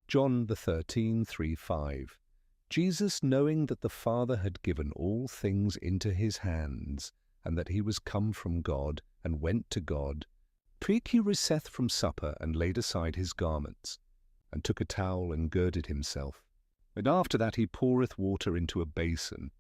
John the 13:3-5. Jesus, knowing that the Father had given all things into his hands, and that he was come from God, and went to God, prick he riseth from supper, and laid aside his garments, and took a towel, and girded himself. And after that he poureth water into a basin,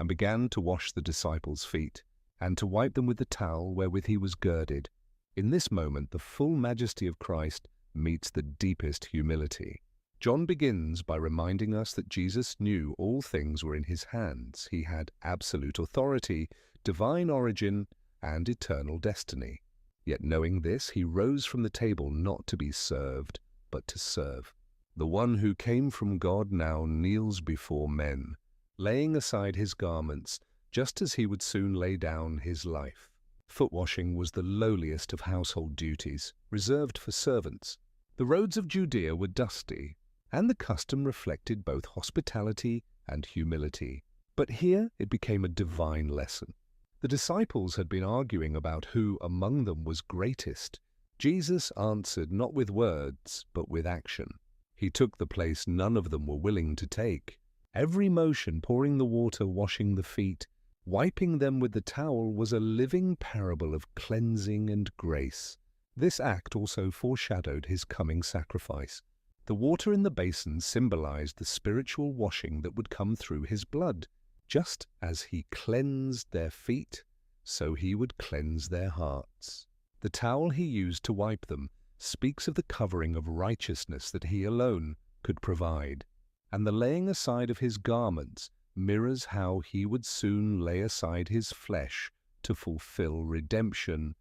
and began to wash the disciples' feet, and to wipe them with the towel wherewith he was girded. In this moment the full majesty of Christ meets the deepest humility. John begins by reminding us that Jesus knew all things were in his hands. He had absolute authority, divine origin, and eternal destiny. Yet knowing this, he rose from the table not to be served, but to serve. The one who came from God now kneels before men, laying aside his garments, just as he would soon lay down his life. Foot washing was the lowliest of household duties, reserved for servants. The roads of Judea were dusty, and the custom reflected both hospitality and humility. But here it became a divine lesson. The disciples had been arguing about who among them was greatest. Jesus answered not with words, but with action. He took the place none of them were willing to take. Every motion, pouring the water, washing the feet, wiping them with the towel, was a living parable of cleansing and grace. This act also foreshadowed his coming sacrifice. The water in the basin symbolized the spiritual washing that would come through his blood. Just as he cleansed their feet, so he would cleanse their hearts. The towel he used to wipe them speaks of the covering of righteousness that he alone could provide, and the laying aside of his garments mirrors how he would soon lay aside his flesh to fulfill redemption's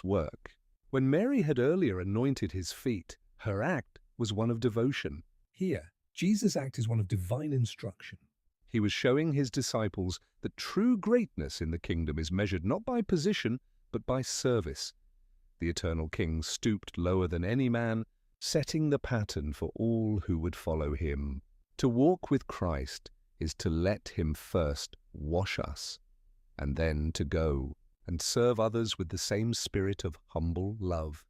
work. When Mary had earlier anointed his feet, her act was one of devotion. Here, Jesus' act is one of divine instruction. He was showing his disciples that true greatness in the kingdom is measured not by position, but by service. The eternal King stooped lower than any man, setting the pattern for all who would follow him. To walk with Christ is to let him first wash us, and then to go and serve others with the same spirit of humble love.